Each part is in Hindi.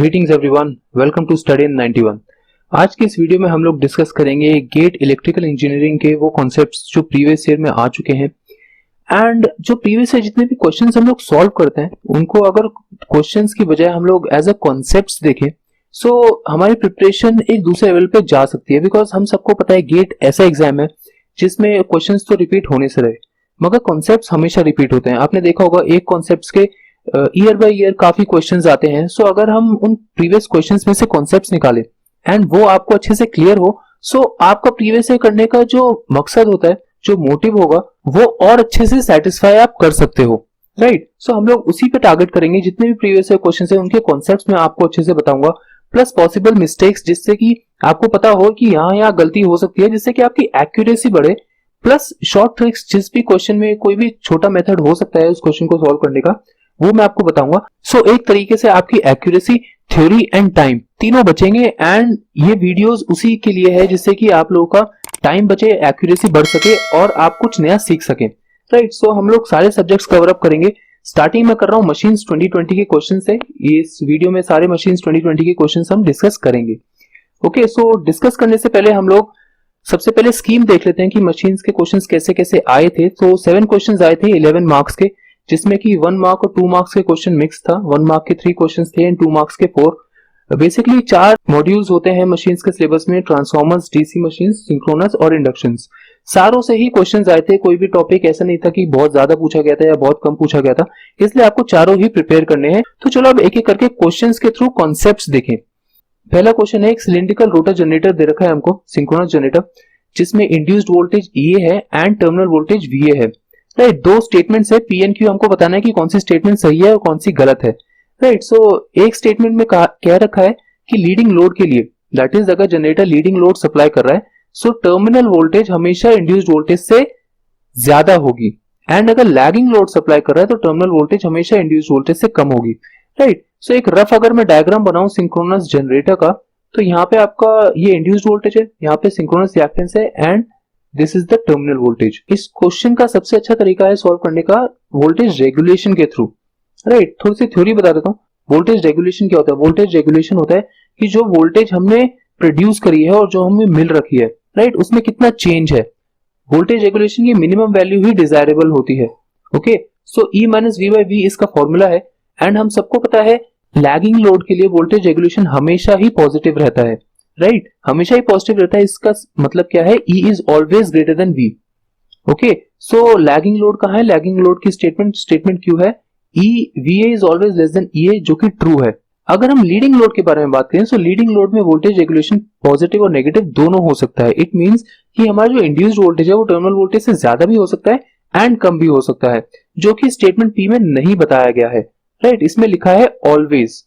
Greetings everyone, welcome to study in 91। आज के इस वीडियो में हम लोग डिस्कस करेंगे गेट इलेक्ट्रिकल इंजीनियरिंग के वो कॉन्सेप्ट्स जो प्रीवियस ईयर में आ चुके हैं। एंड जो प्रीवियस ईयर जितने भी क्वेश्चंस हम लोग सॉल्व करते हैं उनको अगर क्वेश्चंस की बजाय हम लोग एज अ कॉन्सेप्ट्स देखें सो हमारी प्रिपरेशन एक दूसरे लेवल पे जा सकती है। बिकॉज हम सबको पता है गेट ऐसा एग्जाम है जिसमें क्वेश्चंस तो रिपीट होने से रहे मगर कॉन्सेप्ट्स हमेशा रिपीट होते हैं। आपने देखा होगा एक कॉन्सेप्ट्स के ईयर बाय ईयर काफी क्वेश्चंस आते हैं। सो अगर हम उन प्रीवियस क्वेश्चंस में से कॉन्सेप्ट्स निकालें एंड वो आपको अच्छे से क्लियर हो सो आपका प्रीवियस ईयर करने का जो मकसद होता है, जो मोटिव होगा, वो और अच्छे से सेटिस्फाई आप कर सकते हो, राइट। सो हम लोग उसी पे टारगेट करेंगे। जितने भी प्रीवियस ईयर क्वेश्चंस हैं उनके कॉन्सेप्ट्स में आपको अच्छे से बताऊंगा, प्लस पॉसिबल मिस्टेक्स जिससे कि आपको पता हो कि यहाँ गलती हो सकती है, जिससे कि आपकी एक्यूरेसी बढ़े, प्लस शॉर्ट ट्रिक्स जिस भी क्वेश्चन में कोई भी छोटा मेथड हो सकता है उस क्वेश्चन को सॉल्व करने का, वो मैं आपको बताऊंगा। सो एक तरीके से आपकी एक्यूरेसी, थ्योरी एंड टाइम तीनों बचेंगे। एंड ये वीडियोस उसी के लिए है जिससे कि आप लोगों का टाइम बचे, एक्यूरेसी बढ़ सके और आप कुछ नया सीख सकें, राइट। सो हम लोग सारे सब्जेक्ट्स कवर अप करेंगे। स्टार्टिंग में कर रहा हूं मशीन्स 2020 के क्वेश्चन से। इस वीडियो में सारे मशीन्स 2020 के क्वेश्चन हम डिस्कस करेंगे। ओके, सो डिस्कस करने से पहले हम लोग सबसे पहले स्कीम देख लेते हैं कि मशीन्स के क्वेश्चंस कैसे कैसे आए थे। तो 7 क्वेश्चंस आए थे 11 मार्क्स के, जिसमें कि 1 मार्क और 2 मार्क्स के क्वेश्चन मिक्स था। 1 मार्क के 3 क्वेश्चंस थे एंड 2 मार्क्स के 4। बेसिकली 4 मॉड्यूल्स होते हैं मशीन्स के सिलेबस में, ट्रांसफॉर्मर्स, डीसी मशीन्स, सिंक्रोनस और इंडक्शंस। सारों से ही क्वेश्चंस आए थे। कोई भी टॉपिक ऐसा नहीं था कि बहुत ज्यादा पूछा गया था या बहुत कम पूछा गया था, इसलिए आपको चारों ही प्रिपेयर करने हैं। तो चलो अब एक एक करके क्वेश्चंस के थ्रू कॉन्सेप्ट्स देखें। पहला क्वेश्चन है, एक सिलिंड्रिकल रोटर जनरेटर दे रखा है हमको, सिंक्रोनस जनरेटर, जिसमें इंड्यूस्ड वोल्टेज E है एंड टर्मिनल वोल्टेज VA है, राइट। 2 स्टेटमेंट्स है, P एंड Q। हमको बताना है कि कौन सी स्टेटमेंट सही है और कौन सी गलत है, राइट। सो एक स्टेटमेंट में कह रखा है कि लीडिंग लोड के लिए, दैट इज अगर जनरेटर लीडिंग लोड सप्लाई कर रहा है सो टर्मिनल वोल्टेज हमेशा इंड्यूस्ड वोल्टेज से ज्यादा होगी, एंड अगर लैगिंग लोड सप्लाई कर रहा है तो टर्मिनल वोल्टेज हमेशा इंड्यूस्ड वोल्टेज से कम होगी, राइट। सो एक रफ अगर मैं डायग्राम बनाऊं सिंक्रोनस जनरेटर का, तो यहाँ पे आपका ये इंड्यूस्ड वोल्टेज है, यहाँ पे सिंक्रोनस रिएक्टेंस है and this is the terminal voltage. इस क्वेश्चन का सबसे अच्छा तरीका है सॉल्व करने का वोल्टेज रेगुलेशन के थ्रू, राइट। थोड़ी सी थ्योरी बता देता हूँ। वोल्टेज रेगुलेशन क्या होता है? वोल्टेज रेगुलेशन होता है कि जो वोल्टेज हमने प्रोड्यूस करी है और जो हमें मिल रखी है, राइट, उसमें कितना चेंज है। वोल्टेज रेगुलेशन की मिनिमम वैल्यू ही डिजायरेबल होती है। Okay, so E minus V by V इसका फॉर्मूला है। एंड हम सबको पता है लैगिंग लोड के लिए वोल्टेज रेगुलेशन हमेशा ही पॉजिटिव रहता है, राइट, हमेशा ही पॉजिटिव रहता है। इसका मतलब क्या है? E is always greater than V। Okay, so lagging load कहां है? लैगिंग लोड की स्टेटमेंट क्यों है? VA is always less than EA, जो कि ट्रू है। अगर हम लीडिंग लोड के बारे में बात करें, सो लीडिंग लोड में वोल्टेज रेगुलेशन पॉजिटिव और नेगेटिव दोनों हो सकता है। इट मींस कि हमारा जो इंड्यूस्ड वोल्टेज है वो टर्मिनल वोल्टेज से ज्यादा भी हो सकता है एंड कम भी हो सकता है, जो कि स्टेटमेंट P में नहीं बताया गया है, राइट। इसमें लिखा है ऑलवेज।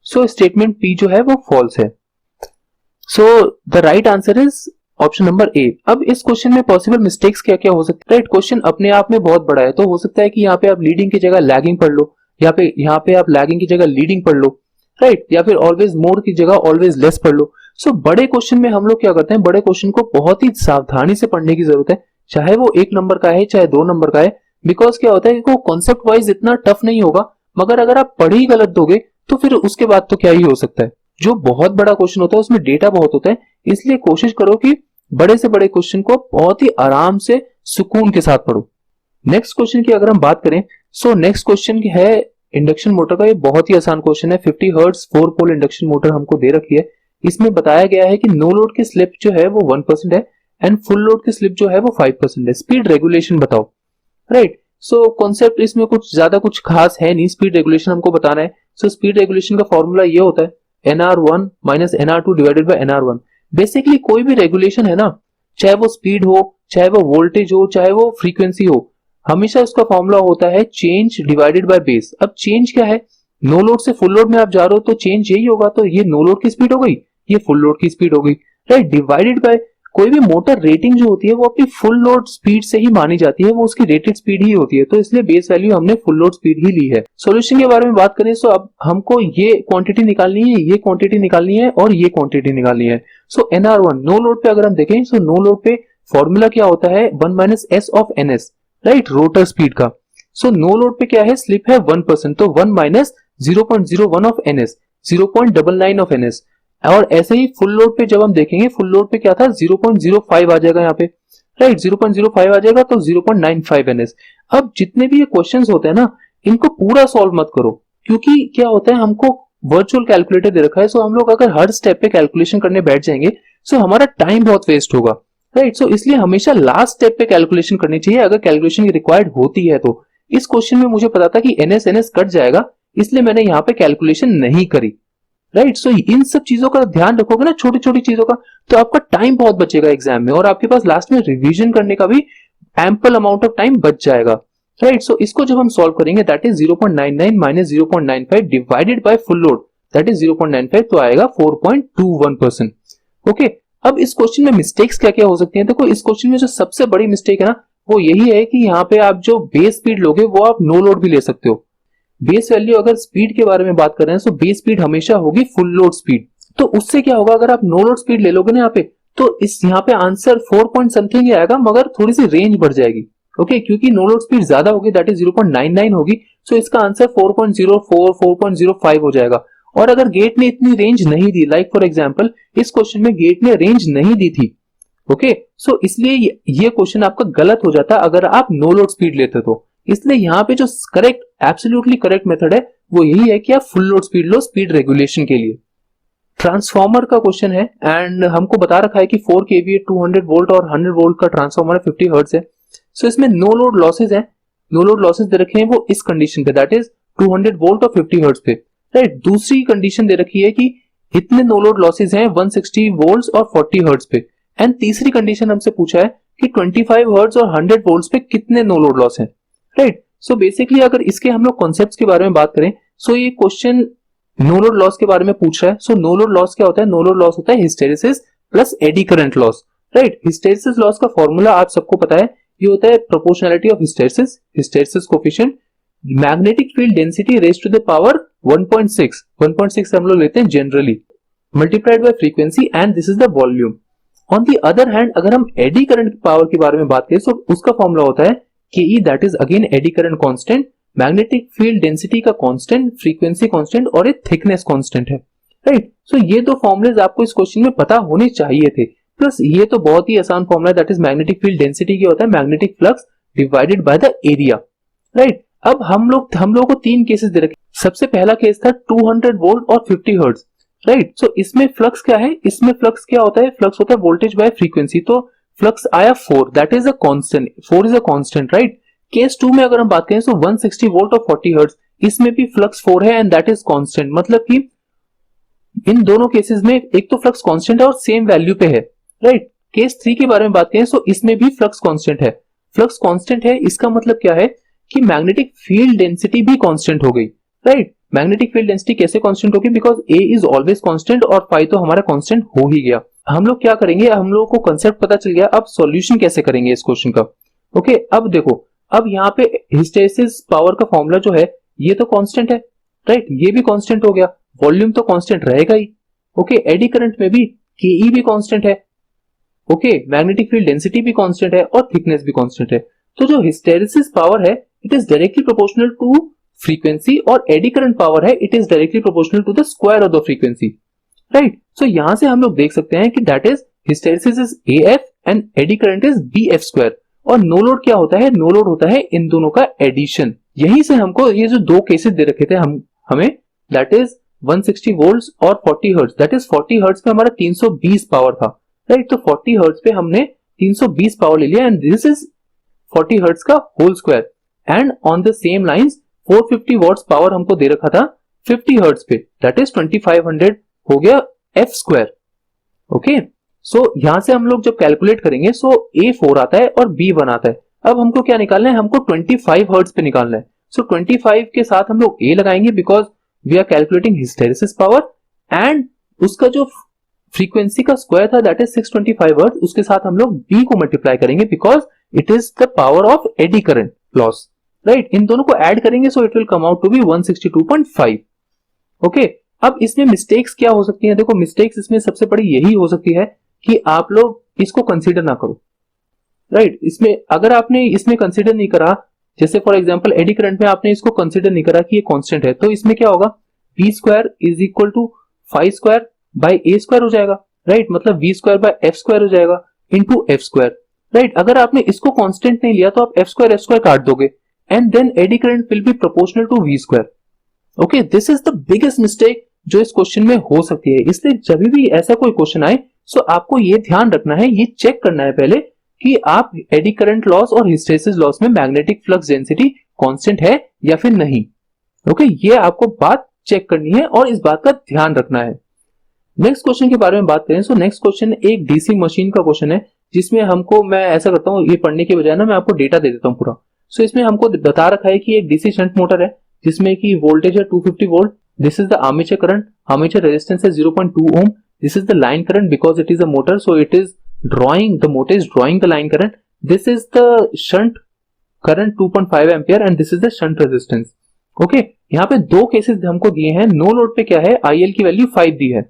सो स्टेटमेंट P जो है वो फॉल्स है। So the right answer is option number A। अब इस क्वेश्चन में पॉसिबल मिस्टेक्स क्या क्या हो सकती है, राइट। क्वेश्चन अपने आप में बहुत बड़ा है, तो हो सकता है कि यहाँ पे आप लीडिंग की जगह लैगिंग पढ़ लो, यहाँ पे आप लैगिंग की जगह लीडिंग पढ़ लो, राइट, या फिर ऑलवेज मोर की जगह ऑलवेज लेस पढ़ लो। सो बड़े क्वेश्चन में हम लोग क्या करते हैं, बड़े क्वेश्चन को बहुत ही सावधानी से पढ़ने की जरूरत है, चाहे वो 1 नंबर का है चाहे 2 नंबर का है। बिकॉज क्या होता है कि वो कॉन्सेप्ट वाइज इतना टफ नहीं होगा, मगर अगर आप पढ़ ही गलत दोगे तो फिर उसके बाद तो क्या ही हो सकता है। जो बहुत बड़ा क्वेश्चन होता है उसमें डेटा बहुत होता है, इसलिए कोशिश करो कि बड़े से बड़े क्वेश्चन को बहुत ही आराम से सुकून के साथ पढ़ो। नेक्स्ट क्वेश्चन की अगर हम बात करें, सो नेक्स्ट क्वेश्चन है इंडक्शन मोटर का। ये बहुत ही आसान क्वेश्चन है। 50 हर्ट्ज 4 पोल इंडक्शन मोटर हमको दे रखी है। इसमें बताया गया है कि नो लोड की स्लिप जो है वो 1% है एंड फुल लोड की स्लिप जो है वो 5% है। स्पीड रेगुलेशन बताओ, राइट। सो कॉन्सेप्ट इसमें कुछ ज्यादा कुछ खास है नहीं, स्पीड रेगुलेशन हमको बताना है। सो स्पीड रेगुलेशन का फॉर्मूला ये होता है NR1 minus NR2 divided by NR1। Basically कोई भी रेगुलेशन है ना, चाहे वो स्पीड हो, चाहे वो वोल्टेज हो, चाहे वो फ्रीक्वेंसी हो, हमेशा उसका फॉर्मूला होता है चेंज डिवाइडेड बाय बेस। अब चेंज क्या है? नो लोड से फुल लोड में आप जा रहे हो तो चेंज यही होगा, तो ये नो लोड की स्पीड हो गई, ये फुल लोड की स्पीड हो गई, राइट। डिवाइडेड बाय कोई भी मोटर रेटिंग जो होती है वो अपनी फुल लोड स्पीड से ही मानी जाती है, वो उसकी रेटेड स्पीड ही होती है, तो इसलिए बेस वैल्यू हमने फुल लोड स्पीड ही ली है। सॉल्यूशन के बारे में बात करें तो अब हमको ये क्वांटिटी निकालनी है, ये क्वांटिटी निकालनी है और ये क्वांटिटी निकालनी है। सो NR1 नो लोड पे अगर हम देखें, सो नो लोड पे फॉर्मूला क्या होता है? 1 minus S of NS, right, rotor speed का। सो नो लोड पे क्या है? स्लिप है 1%, तो 1 minus 0.01 of NS। 0.99 of NS। और ऐसे ही फुल लोड पे जब हम देखेंगे, फुल लोड पे क्या था 0.05 आ जाएगा यहाँ पे, राइट 0.05 आ जाएगा तो 0.95 NS। अब जितने भी ये क्वेश्चंस होते हैं ना, इनको पूरा सॉल्व मत करो, क्योंकि क्या होता है हमको वर्चुअल कैलकुलेटर दे रखा है, सो हम लोग अगर हर स्टेप पे कैलकुलेशन करने बैठ जाएंगे सो हमारा टाइम बहुत वेस्ट होगा, राइट। सो इसलिए हमेशा लास्ट स्टेप पे कैलकुलेशन करनी चाहिए अगर कैलकुलेशन रिक्वायर्ड होती है तो। इस क्वेश्चन में मुझे पता था कि NS कट जाएगा, इसलिए मैंने यहाँ पे कैलकुलेशन नहीं करी, राइट। सो इन सब चीजों का ध्यान रखोगे ना, छोटी छोटी चीजों का, तो आपका टाइम बहुत बचेगा एग्जाम में, और आपके पास लास्ट में रिवीजन करने का भी एम्पल अमाउंट ऑफ टाइम बच जाएगा, राइट। सो इसको जब हम सॉल्व करेंगे, that is 0.99 minus 0.95 divided by full load, that is 0.95, तो आएगा 4.21%। ओके, अब इस क्वेश्चन में मिस्टेक्स क्या क्या हो सकती हैं? देखो इस क्वेश्चन में जो सबसे बड़ी मिस्टेक है ना, वो यही है कि यहाँ पे आप जो बेस स्पीड लोगे वो आप नो लोड भी ले सकते हो। बेस वैल्यू अगर स्पीड के बारे में बात कर रहे हैं, तो बेस स्पीड हमेशा होगी फुल लोड स्पीड। तो उससे क्या होगा, अगर आप नो लोड स्पीड ले लोगे ना यहाँ पे, तो इस यहाँ पे आंसर 4 पॉइंट समथिंग ही आएगा, मगर थोड़ी सी रेंज बढ़ जाएगी। ओके, क्योंकि नो लोड स्पीड ज्यादा होगी, दैट इज 0.99 होगी, सो इसका आंसर 4.04 4.05 हो जाएगा। और अगर गेट ने इतनी रेंज नहीं दी, लाइक फॉर एग्जाम्पल इस क्वेश्चन में गेट ने रेंज नहीं दी थी, ओके, सो इसलिए ये क्वेश्चन आपका गलत हो जाता अगर आप नो लोड स्पीड लेते तो। इसलिए यहाँ पे जो करेक्ट, एब्सोल्युटली करेक्ट मेथड है वो यही है कि आप फुल लोड स्पीड लो स्पीड रेगुलेशन के लिए। ट्रांसफॉर्मर का क्वेश्चन है, एंड हमको बता रखा है कि 4 kVA 200 वोल्ट और 100 वोल्ट का ट्रांसफॉर्मर है, 50 हर्ट्ज है। सो इसमें नो लोड लॉसेज है, नो लोड लॉसेज दे रखे हैं वो इस कंडीशन पे, दैट इज 200 वोल्ट और 50 हर्ट्ज पे, राइट। दूसरी कंडीशन दे रखी है कि इतने नो लोड लॉसेज हैं 160 वोल्ट और 40 हर्ट्ज पे। एंड तीसरी कंडीशन हमसे पूछा है कि 25 हर्ट्ज और 100 वोल्ट पे कितने नो लोड लॉस है, राइट। सो बेसिकली अगर इसके हम लोग कॉन्सेप्ट्स के बारे में बात करें, सो ये क्वेश्चन नो लोड लॉस के बारे में पूछ रहा है। सो नो लोड लॉस क्या होता है? नो लोड लॉस होता है hysteresis plus eddy current loss, right. Hysteresis loss का फॉर्मूला आप सबको पता है, ये होता है proportionality of hysteresis, hysteresis coefficient, magnetic field density raised to the power 1.6 हम लोग लेते हैं generally, multiplied by frequency, and this is the volume. On the other hand अगर हम एडी करंट पावर के बारे में बात करें, तो उसका फॉर्मूला होता है के that is again eddy current constant, magnetic field density का कांस्टेंट, फ्रीक्वेंसी कांस्टेंट और एक थिकनेस कांस्टेंट है, राइट। सो ये दो फॉर्मुलेज आपको इस क्वेश्चन में पता होने चाहिए थे। प्लस ये तो बहुत ही आसान फॉर्मूला है, that is magnetic field density क्या होता है? Magnetic flux divided by the area, right. अब हम लोगों को 3 केसेस दे रखे। सबसे पहला केस था 200 वोल्ट और 50 हर्ट्ज, राइट। सो इसमें फ्लक्स क्या है? इसमें फ्लक्स क्या होता है? फ्लक्स होता है वोल्टेज बाय फ्रीक्वेंसी, तो फ्लक्स आया 4, that is a constant, 4 is a constant, right. Case 2 में अगर हम बात करें तो 160 वोल्ट और 40 हर्ट्ज, इसमें भी फ्लक्स 4 है एंड दैट इज कांस्टेंट, मतलब कि इन दोनों केसेस में एक तो फ्लक्स कांस्टेंट है और सेम वैल्यू पे है, राइट। केस 3 के बारे में बात करें तो इसमें भी फ्लक्स कांस्टेंट है। फ्लक्स कांस्टेंट है, इसका मतलब क्या है कि मैग्नेटिक फील्ड डेंसिटी भी कांस्टेंट हो गई, राइट। मैग्नेटिक फील्ड डेंसिटी कैसे कांस्टेंट होगी? Because A is always constant और फाई तो हमारा कांस्टेंट हो ही गया। हम लोग क्या करेंगे, हम लोगों को कांसेप्ट पता चल गया, अब सॉल्यूशन कैसे करेंगे इस क्वेश्चन का। ओके, अब देखो, अब यहाँ पे हिस्टेरिसिस पावर का फॉर्मूला जो है ये तो कांस्टेंट है, राइट, ये भी कांस्टेंट हो गया, वॉल्यूम तो कांस्टेंट रहेगा ही। ओके, एडी करंट में भी के भी कांस्टेंट है, ओके, मैग्नेटिक फील्ड डेंसिटी भी कांस्टेंट है और थिकनेस भी कांस्टेंट है। तो जो हिस्टेरिसिस पावर है it is directly proportional to frequency, और एडी करंट पावर है it is directly proportional to the square of the frequency, right. So यहां से हम लोग देख सकते हैं कि that is hysteresis is AF and eddy current is BF square. और नो लोड क्या होता है? नो लोड होता है इन दोनों का एडिशन। यहीं से हमको ये जो 2 केसेस दे रखे थे हमें, दैट इज 160 वोल्ट्स और 40 हर्ट्ज, दैट इज 40 हर्ट्ज पे हमारा 320 पावर था, राइट। तो 40 हर्ट्ज पे हमने 320 पावर ले लिया एंड दिस इज 40 हर्ट्ज का whole square. And on the same lines 450 watts power हमको दे रखा था 50 हर्ट्ज पे, दैट इज 2500 हो गया F स्क्वायर। ओके, सो यहां से हम लोग जब कैलकुलेट करेंगे सो A4 आता है और B1 आता है। अब हमको क्या निकालना है? हमको 25 हर्ट्ज पे निकालना है। सो 25 के साथ हम लोग A लगाएंगे because we are calculating hysteresis power, and उसका जो फ्रीक्वेंसी का स्क्वायर था दैट इज 625 हर्ट्ज, उसके साथ हम लोग B को मल्टीप्लाई करेंगे because it is the power of eddy current loss, right. इन दोनों को ऐड करेंगे so it will come out to be 162.5। Okay, अब इसमें मिस्टेक्स क्या हो सकती हैं? देखो मिस्टेक्स इसमें सबसे बड़ी यही हो सकती है कि आप लोग इसको कंसीडर ना करो, राइट। इसमें अगर आपने इसमें कंसीडर नहीं करा, जैसे फॉर एग्जांपल एडी करंट में आपने इसको कंसीडर नहीं करा कि ये कांस्टेंट है, तो इसमें क्या होगा? p square is equal to 5 square by a square हो जाएगा, राइट, मतलब v square by f square हो जाएगा इनटू f स्क्वायर, राइट। अगर आपने इसको कांस्टेंट नहीं लिया तो आप f स्क्वायर काट दोगे and then eddy current will be proportional to v square. Okay, this is the biggest mistake जो इस क्वेश्चन में हो सकती है। इसलिए जब भी ऐसा कोई क्वेश्चन आए सो आपको ये ध्यान रखना है, ये चेक करना है पहले कि आप एडी करंट लॉस और हिस्टैरिसीस लॉस में मैग्नेटिक फ्लक्स डेंसिटी कांस्टेंट है या फिर नहीं। ओके, ये आपको बात चेक करनी है और इस बात का ध्यान रखना है। नेक्स्ट क्वेश्चन के बारे में बात करें। सो नेक्स्ट क्वेश्चन एक डीसी मशीन का क्वेश्चन है, जिसमें हमको, मैं ऐसा करता हूँ, ये पढ़ने के बजाय ना मैं आपको डेटा दे देता हूँ पूरा। सो इसमें हमको बता रखा है कि एक डीसी शंट मोटर है जिसमें कि वोल्टेज है 250 volt. This is the armature current, armature resistance है 0.2 ohm. This is the line current because it is a motor, so it is drawing, the motor is drawing the line current. This is the shunt current 2.5 ampere and this is the shunt resistance. Okay, यहाँ पे दो केसेस हमको दिए हैं। नो लोड पे क्या है, IL की वैल्यू 5 दी है,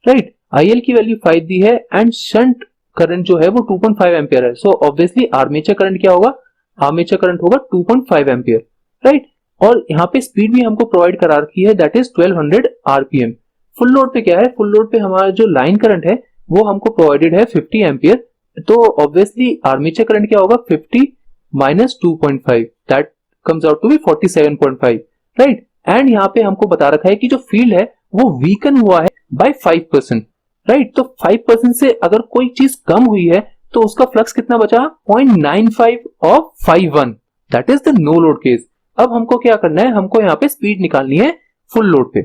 राइट, IL की वैल्यू 5 दी है एंड शंट करंट जो है वो 2.5 एम्पियर है। सो ऑब्वियसली आर्मेचर करंट क्या होगा, आर्मेचर करंट होगा 2.5 एम्पियर, राइट। और यहाँ पे स्पीड भी हमको प्रोवाइड करा रखी है, that is 1200 RPM। Full load पे क्या है, फुल लोड पे हमारा जो लाइन करंट है वो हमको प्रोवाइडेड है 50 एम्पियर। तो ऑब्वियसली आर्मेचर करंट क्या होगा, 50 minus 2.5, that comes out to be 47.5, right. And यहाँ पे हमको बता रखा है कि जो फील्ड है वो वीकन हुआ है बाय 5%, राइट। तो 5% से अगर कोई चीज कम हुई है तो उसका फ्लक्स कितना बचा, 0.95 of 51, that is the no load case. अब हमको क्या करना है, हमको यहाँ पे स्पीड निकालनी है फुल लोड पे,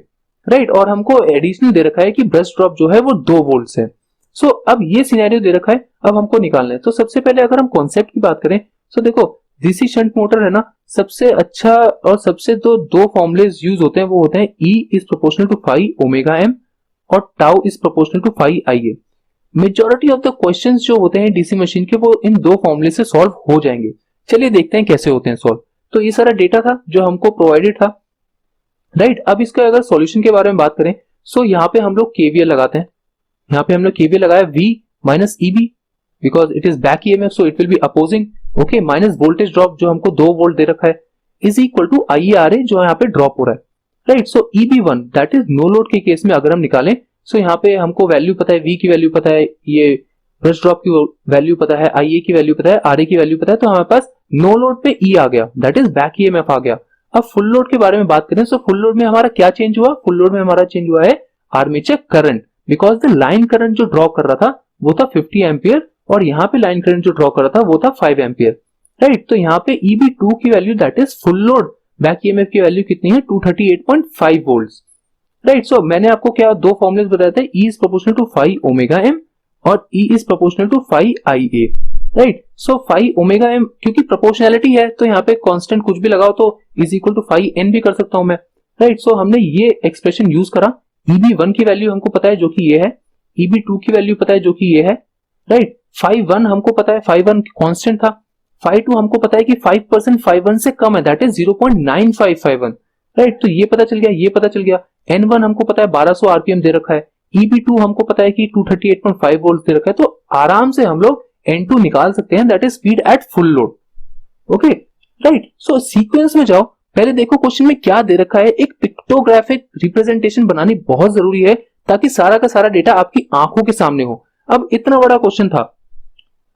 राइट। और हमको एडिशनल दे रखा है कि ब्रश ड्रॉप जो है वो 2 वोल्ट है। सो अब ये सिनेरियो दे रखा है, अब हमको निकालना है। तो सबसे पहले अगर हम कॉन्सेप्ट की बात करें, सो देखो डीसी शंट मोटर है ना, सबसे अच्छा और सबसे दो फॉर्मुलेज यूज होते हैं, वो होते हैं E is proportional to phi omega M और tau is proportional to phi IA। Majority of the questions जो होते हैं डीसी मशीन के वो इन दो फॉर्मूले से सॉल्व हो जाएंगे। चलिए देखते हैं कैसे होते हैं सॉल्व। तो ये सारा डेटा था जो हमको प्रोवाइडेड था, राइट। अब इसका अगर सॉल्यूशन के बारे में बात करें, सो यहाँ पे हम लोग KVL लगाते हैं। यहाँ पे हम लोग KVL लगाया V minus EB because it is back EMF, so it will be opposing, okay, minus voltage drop जो हमको 2 वोल्ट दे रखा है इज इक्वल टू IARA जो यहाँ पे ड्रॉप हो रहा है, right. So EB1 that is no load के केस में अगर हम निकालें, सो यहाँ पे हमको वैल्यू पता है, V की वैल्यू पता है, ये ब्रश ड्रॉप की वैल्यू पता है, IA की वैल्यू पता है, RA की वैल्यू पता है, तो हमारे पास नो लोड पे E आ गया, दैट इज बैक EMF आ गया। अब फुल लोड के बारे में बात करें, सो फुल लोड में हमारा क्या चेंज हुआ, फुल लोड में हमारा चेंज हुआ है armature current, because the line current जो ड्रॉ कर रहा था वो था 50 एम्पियर और यहाँ पे लाइन करंट जो ड्रॉ कर रहा था वो था 5 एम्पियर, राइट। तो यहाँ पे EB2 की value that is full load back EMF की वैल्यू कितनी है, 238.5 वोल्ट्स, राइट। सो मैंने आपको क्या दो फॉर्मुलेस बताए थे, E is proportional to phi omega M और E is proportional to phi IA, right. So phi omega m क्योंकि प्रोपोर्शनैलिटी है तो यहाँ पे कांस्टेंट कुछ भी लगाओ तो is equal to phi N भी कर सकता हूं मैं, राइट। सो हमने ये एक्सप्रेशन यूज करा। EB1 की वैल्यू हमको पता है जो कि ये है, EB2 की वैल्यू पता है जो कि ये है, राइट। फाई 1 हमको पता है, फाई 1 कांस्टेंट था, फाई 2 हमको पता है कि 5% फाई 1 से कम है, दैट इज 0.9551, राइट। तो ये पता चल गया, ये पता चल गया। N1 हमको पता है 1200 RPM दे रखा है, EB2 हमको पता है कि 238.5 वोल्ट दे रखा है, तो आराम से हम लोग N2 निकाल सकते हैं, that is speed at full load, okay, right. So sequence में जाओ, पहले देखो क्वेश्चन में क्या दे रखा है। एक पिक्टोग्राफिक रिप्रेजेंटेशन बनानी बहुत जरूरी है ताकि सारा का सारा डेटा आपकी आंखों के सामने हो। अब इतना बड़ा क्वेश्चन था,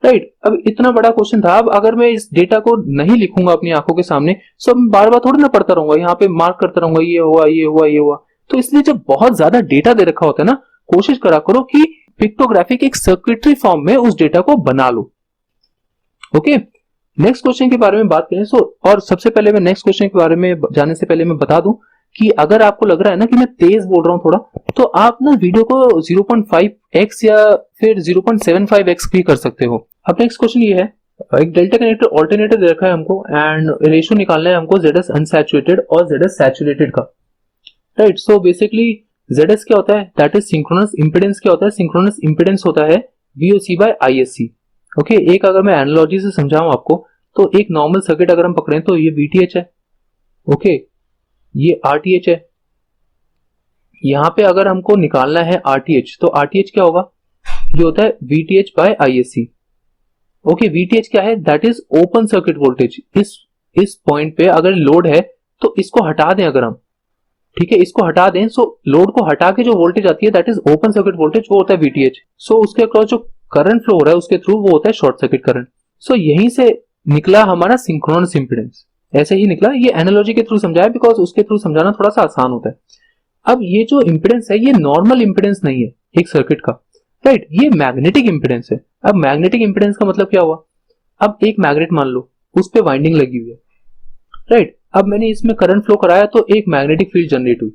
राइट, अब इतना बड़ा क्वेश्चन था, अब अगर मैं इस डेटा को नहीं लिखूंगा अपनी आंखों के सामने, सो मैं बार बार थोड़ी ना पढ़ता रहूंगा, यहाँ पे मार्क करता रहूंगा, ये हुआ ये हुआ ये हुआ। तो इसलिए जब बहुत ज्यादा डेटा दे रखा होता है ना, कोशिश करा करो कि पिक्टोग्राफिक एक सर्किटरी फॉर्म में उस डेटा को बना लो, ओके। नेक्स्ट क्वेश्चन के बारे में बात करें, और सबसे पहले मैं नेक्स्ट क्वेश्चन के बारे में जाने से पहले मैं बता दूं कि अगर आपको लग रहा है ना कि मैं तेज बोल रहा हूं थोड़ा, तो आप ना वीडियो को 0.5x या फिर 0.75x भी कर सकते हो। अब नेक्स्ट क्वेश्चन ये है, एक डेल्टा कनेक्टर ऑल्टरनेटर दे रखा है हमको एंड रेशियो निकालना है हमको ZS अनसैचुरेटेड और ZS सैचुरेटेड का, राइट। सो बेसिकली ZS क्या होता है, दैट इज सिंक्रोनस इंपेडेंस। क्या होता है, सिंक्रोनस इंपेडेंस होता है VOC बाय ISC, ओके। एक अगर मैं एनालॉजी से समझाऊं आपको, तो एक नॉर्मल सर्किट अगर हम पकड़ें तो ये VTH है, ओके, ये RTH है। यहां पे अगर हमको निकालना है RTH, तो RTH क्या होगा, ये होता है VTH by ISC, okay. VTH क्या है, that is open circuit voltage. इस पॉइंट पे अगर लोड है तो इसको हटा दें अगर हम, ठीक है, इसको हटा दें, सो लोड को हटा के जो वोल्टेज आती है that is open circuit voltage, वो होता है VTH। सो उसके अक्रॉस जो करंट फ्लो हो रहा है उसके थ्रू वो होता है शॉर्ट सर्किट करंट। सो यहीं से निकला हमारा सिंक्रोनस इंपीडेंस, ऐसे ही निकला। ये एनालॉजी के थ्रू समझाया बिकॉज उसके थ्रू समझाना थोड़ा सा आसान होता है। अब ये जो इंपीडेंस है ये नॉर्मल इंपीडेंस नहीं है एक सर्किट का, राइट, ये मैग्नेटिक इंपीडेंस है। अब मैग्नेटिक इंपीडेंस का मतलब क्या हुआ, अब एक मैग्नेट मान लो, उस पे वाइंडिंग लगी हुई है, राइट। अब मैंने इसमें करंट फ्लो कराया तो एक मैग्नेटिक फील्ड जनरेट हुई,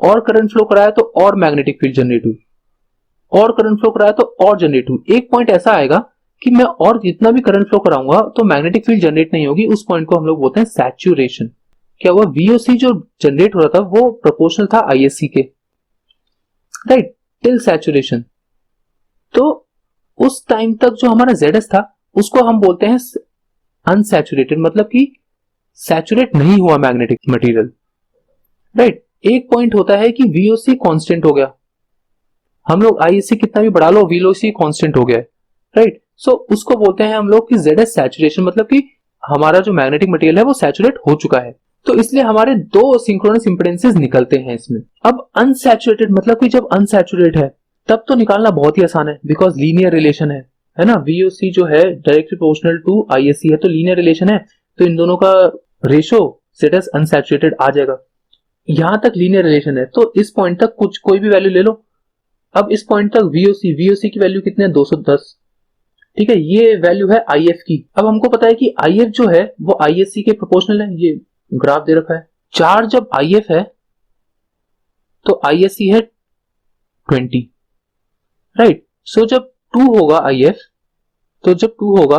और करंट फ्लो कराया तो और मैग्नेटिक फील्ड जनरेट हुई, और करंट फ्लो कराया तो और जनरेट हुई। एक पॉइंट ऐसा आएगा कि मैं और जितना भी करंट फ्लो कराऊंगा तो मैग्नेटिक फील्ड जनरेट नहीं होगी, उस पॉइंट को हम लोग बोलते हैं सैचुरेशन। क्या हुआ, VOC जो जनरेट हो रहा था वो प्रोपोर्शनल था ISC के, राइट, टिल सैचुरेशन। तो उस टाइम तक जो हमारा ZS था उसको हम बोलते हैं अनसैचुरेटेड, मतलब कि सैचुरेट नहीं हुआ मैग्नेटिक मटेरियल, राइट। एक पॉइंट होता है कि VOC कांस्टेंट हो गया, हम लोग ISC कितना भी बढ़ा लो VOC कांस्टेंट हो गया है, राइट। सो उसको बोलते हैं हम लोग कि ZS सैचुरेशन, मतलब कि हमारा जो मैग्नेटिक मटेरियल है वो सैचुरेट हो चुका है। तो इसलिए हमारे दो सिंक्रोनस इंपीडेंसेस निकलते हैं इसमें। अब अनसैचुरेटेड मतलब कि जब अनसैचुरेट है तब तो निकालना बहुत ही आसान है बिकॉज लीनियर रिलेशन है ना। VOC जो है डायरेक्टली प्रोपोर्शनल टू ISC है, तो लीनियर रिलेशन है, तो इन दोनों का रेशो ZS अनसैचुरेटेड आ जाएगा। यहां तक लीनियर रिलेशन है, तो इस पॉइंट तक कुछ कोई भी वैल्यू ले लो। अब इस पॉइंट तक VOC की वैल्यू कितनी है, 210, ठीक है, ये वैल्यू है IF की। अब हमको पता है कि IF जो है वो ISC के प्रोपोर्शनल है, ये ग्राफ दे रखा है। चार्ज जब IF है तो ISC है 20, राइट। सो जब 2 होगा IF, तो जब 2 होगा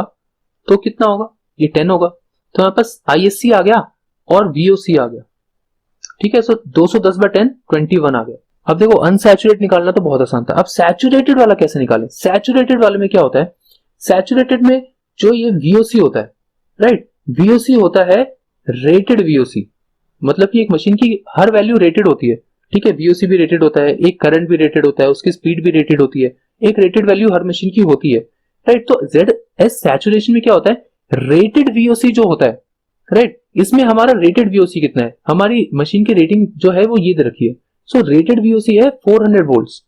तो कितना होगा, ये 10 होगा, तो हमारे पास ISC आ गया और VOC आ गया, ठीक है। सो 210/10 21 आ गया। अब देखो अनसैचुरेटेड निकालना तो बहुत आसान था, अब सैचुरेटेड वाला कैसे निकालें। सैचुरेटेड वाले में क्या होता है, सैचुरेटेड में जो ये VOC होता है, राइट, VOC होता है रेटेड VOC, मतलब कि एक मशीन की हर वैल्यू रेटेड होती है, ठीक है। VOC भी रेटेड होता है, एक करंट भी रेटेड होता है, उसकी स्पीड भी रेटेड होती है, एक रेटेड वैल्यू हर मशीन की होती है, राइट। तो ZS सैचुरेशन में क्या होता है, रेटेड VOC जो होता है, राइट। इसमें हमारा रेटेड VOC कितना है, हमारी मशीन की रेटिंग जो है वो ये दे रखी है। सो रेटेड VOC है 400 वोल्ट्स,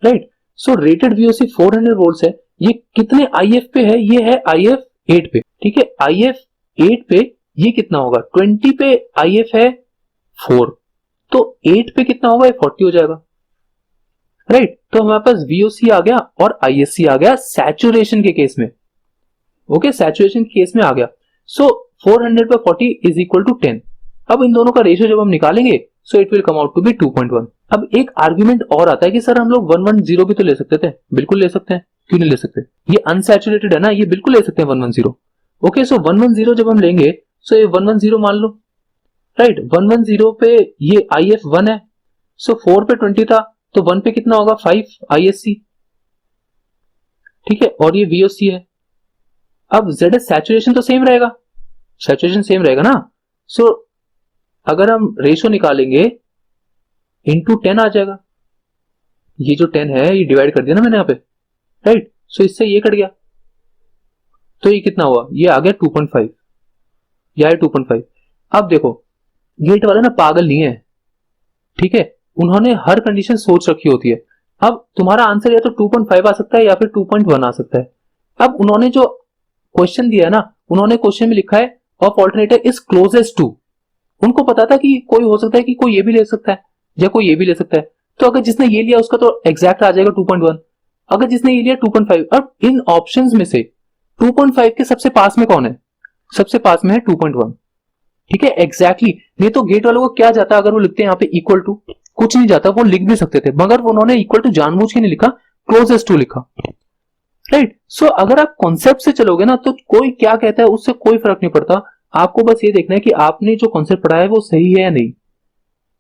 राइट। सो रेटेड VOC 400 वोल्ट्स है। ये कितने IF पे है, ये है IF 8 पे, ठीक है। IF 8 पे ये कितना होगा, 20 पे IF है 4, तो 8 पे कितना होगा, ये 40 हो जाएगा, राइट। तो हमारे पास VOC आ गया और ISC आ गया सैचुरेशन के केस में, ओके, सैचुरेशन के केस में आ गया। सो 400 पे 40 इज इक्वल टू 10। अब इन दोनों का रेशियो जब हम निकालेंगे so it will come out to be 2.1। अब एक आर्ग्यूमेंट और आता है कि सर हम लोग 110 भी तो ले सकते थे, बिल्कुल ले सकते हैं, क्यों नहीं ले सकते, ये अनसैचुरेटेड है ना, ये बिल्कुल ले सकते हैं 110। ओके, सो 110 जब हम लेंगे सो ये 110 मान लो, राइट। 110 पे ये IF 1 है, सो 4 पे 20 था तो 1 पे कितना होगा, 5 ISC, ठीक है, और ये VOC है। अब ZS सैचुरेशन तो सेम रहेगा, सैचुरेशन सेम रहेगा ना। सो अगर हम रेशो निकालेंगे इंटू 10 आ जाएगा, ये जो 10 है ये डिवाइड कर दिया ना मैंने यहाँ पे, राइट। सो इससे ये कट गया, तो ये कितना हुआ, ये आ गया 2.5, या 2.5। अब देखो गेट वाला ना पागल नहीं है, ठीक है, उन्होंने हर कंडीशन सोच रखी होती है। अब तुम्हारा आंसर या तो 2.5 आ सकता है या फिर 2.1 आ सकता है। अब उन्होंने जो क्वेश्चन दिया ना, उन्होंने क्वेश्चन में लिखा है of alternator is closest to, उनको पता था कि कोई हो सकता है कि कोई ये भी ले सकता है या कोई ये भी ले सकता है, तो अगर जिसने ये लिया उसका तो एग्जैक्ट आ जाएगा 2.1, अगर जिसने ये लिया 2.5। अब इन ऑप्शंस में से 2.5 के सबसे पास में कौन है, सबसे पास में है 2.1, ठीक है, एग्जैक्टली। नहीं तो गेट वालों को क्या जाता अगर वो लिखते हैं यहाँ पे इक्वल टू, कुछ नहीं जाता, वो लिख भी सकते थे, मगर उन्होंने इक्वल टू जानबूझ के नहीं लिखा, क्लोजेस्ट टू लिखा, राइट। सो अगर आप कॉन्सेप्ट से चलोगे ना तो कोई क्या कहता है उससे कोई फर्क नहीं पड़ता, आपको बस ये देखना है कि आपने जो कॉन्सेप्ट पढ़ा है वो सही है या नहीं।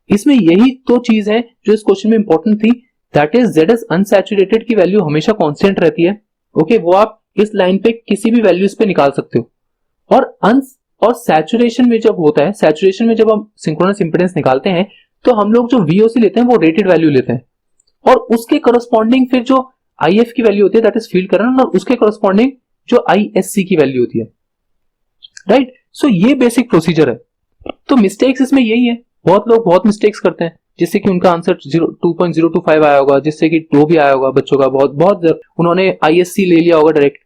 इसमें यही तो चीज है जो इस क्वेश्चन में इंपॉर्टेंट थी, दैट इज ZS अनसैचुरेटेड की वैल्यू हमेशा कांस्टेंट रहती है, ओके, वो आप इस लाइन पे किसी भी वैल्यूज पे निकाल सकते हो। और सैचुरेशन में जब होता है, सैचुरेशन में जब हम सिंक्रोनस इंपेडेंस निकालते हैं तो हम लोग जो VOC लेते हैं वो रेटेड वैल्यू लेते हैं, और उसके करस्पॉन्डिंग फिर जो IF की वैल्यू होती है दैट इज फील्ड करंट, और उसके करस्पॉन्डिंग जो ISC की वैल्यू होती है, राइट। सो ये बेसिक प्रोसीजर है, तो मिस्टेक्स इसमें यही है बहुत लोग बहुत मिस्टेक्स करते हैं जिससे कि उनका आंसर 2.025 आया होगा, जिससे कि 2 भी आया होगा बच्चों का, बहुत उन्होंने आईएससी ले लिया होगा डायरेक्ट।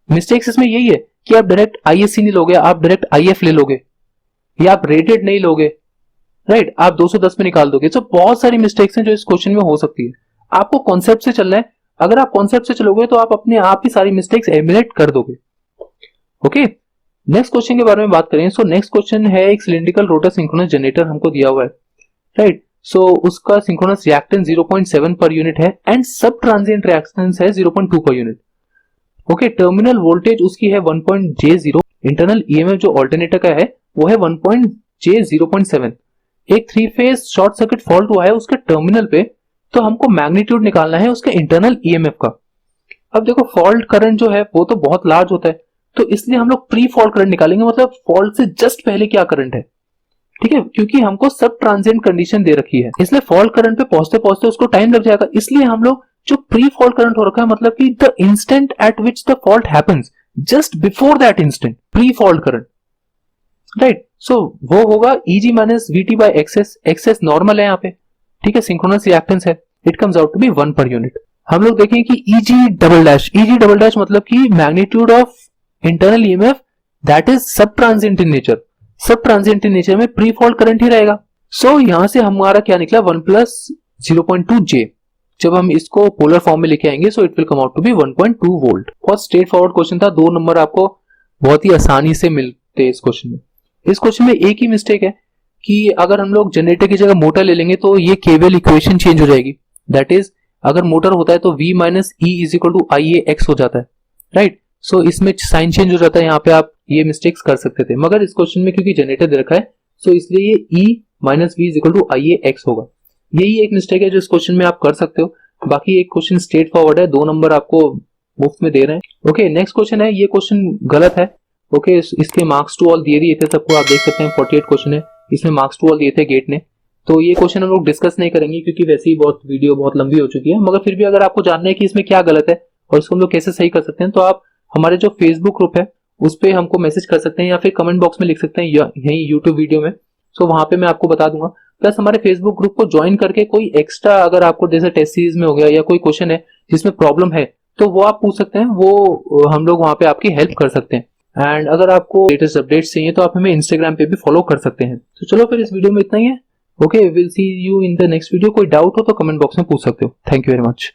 मिस्टेक्स इसमें यही है कि आप डायरेक्ट आईएससी नहीं लोगे, आप डायरेक्ट आईएफ ले लोगे, या आप रेटेड नहीं लोगे, राइट, आप 210 में निकाल दोगे। तो बहुत सारी मिस्टेक्स हैं जो इस क्वेश्चन में हो सकती है। आपको कॉन्सेप्ट से चलना है। अगर आप कॉन्सेप्ट से चलोगे तो आप अपने आप ही सारी मिस्टेक्स एलिमिनेट कर दोगे। ओके, नेक्स्ट क्वेश्चन के बारे में बात करें। सो नेक्स्ट क्वेश्चन है, एक सिलिंड्रिकल रोटर सिंक्रोनस जनरेटर हमको दिया हुआ है, राइट। सो उसका सिंक्रोनस रिएक्टेंस 0.7 पर यूनिट है एंड सब ट्रांजिएंट रिएक्टेंस है 0.2 per unit. Okay, terminal voltage उसकी है 1.J0, इंटरनल ईएमएफ जो ऑल्टरनेटर का है वो है 1.J0.7। एक 3 फेज शॉर्ट सर्किट फॉल्ट हुआ है उसके टर्मिनल पे, तो हमको मैग्नीट्यूड निकालना है उसके इंटरनल ईएमएफ का। अब देखो फॉल्ट करंट जो है वो तो बहुत लार्ज होता है, तो इसलिए हम लोग प्री फॉल्ट करंट निकालेंगे, मतलब फॉल्ट से जस्ट पहले क्या करंट है, ठीक है, क्योंकि हमको सब ट्रांजिएंट कंडीशन दे रखी है, इसलिए फॉल्ट करंट पे पहुंचते पहुंचते उसको टाइम लग जाएगा। इसलिए हम लोग जो प्री फॉल्ट करंट हो रखा है, मतलब कि the instant at which the fault happens, just before that instant, pre fault current, right. So वो होगा Eg minus VT by XS. XS normal है यहाँ पे, ठीक है, सिंक्रोनस रिएक्टेंस है, it comes out to be 1 per unit. हम लोग देखें कि Eg डबल डैश मतलब कि magnitude of internal EMF that is सब ट्रांजिएंट इन नेचर। सब ट्रांजिएंट इन नेचर में प्री फॉल्ट करंट ही रहेगा। सो यहां से हमारा क्या निकला, 1 प्लस 0.2J। जब हम इसको पोलर फॉर्म में लेके आएंगे so it will come out to be 1.2 volt. बहुत स्ट्रेट फॉरवर्ड क्वेश्चन था, 2 नंबर आपको बहुत ही आसानी से मिलते हैं इस क्वेश्चन में। इस क्वेश्चन में एक ही मिस्टेक है कि अगर हम लोग जनरेटर की जगह मोटर ले लेंगे तो ये केवल इक्वेशन चेंज हो जाएगी। दैट इज, अगर मोटर होता है तो V minus E is equal to IA हो जाता है, राइट। सो इसमें साइन चेंज हो जाता है, यहाँ पे आप ये मिस्टेक्स कर सकते थे, मगर इस क्वेश्चन में क्योंकि जनरेटर दे रखा है सो इसलिए ये E minus V is equal to IA होगा। यही एक मिस्टेक है जो इस क्वेश्चन में आप कर सकते हो। बाकी एक क्वेश्चन स्ट्रेट फॉरवर्ड है, 2 नंबर आपको मुफ्त में दे रहे हैं। ओके, नेक्स्ट क्वेश्चन है, ये क्वेश्चन गलत है। ओके, इसके मार्क्स टू ऑल दिए दिए थे सबको, आप देख सकते हैं 48 क्वेश्चन है, इसमें मार्क्स टू ऑल दिए थे गेट ने। तो ये क्वेश्चन हम लोग डिस्कस नहीं करेंगे क्योंकि वैसे ही वीडियो बहुत लंबी हो चुकी है, मगर फिर भी अगर आपको जानना है कि इसमें क्या गलत है और इसको हम लोग कैसे सही कर सकते हैं, तो आप हमारे जो फेसबुक ग्रुप है उस पर हमको मैसेज कर सकते हैं या फिर कमेंट बॉक्स में लिख सकते हैं यही यूट्यूब वीडियो में। सो वहां पे मैं आपको बता दूंगा। प्लस हमारे फेसबुक ग्रुप को ज्वाइन करके कोई एक्स्ट्रा अगर आपको जैसे टेस्ट सीरीज में हो गया या कोई क्वेश्चन है जिसमें प्रॉब्लम है तो वो आप पूछ सकते हैं, वो हम लोग वहां पे आपकी हेल्प कर सकते हैं। एंड अगर आपको लेटेस्ट अपडेट्स चाहिए तो आप हमें इंस्टाग्राम पे भी फॉलो कर सकते हैं। तो चलो फिर इस वीडियो में इतना ही है। Okay, will see you in the next video. कोई डाउट हो तो कमेंट बॉक्स में पूछ सकते हो। Thank you very much.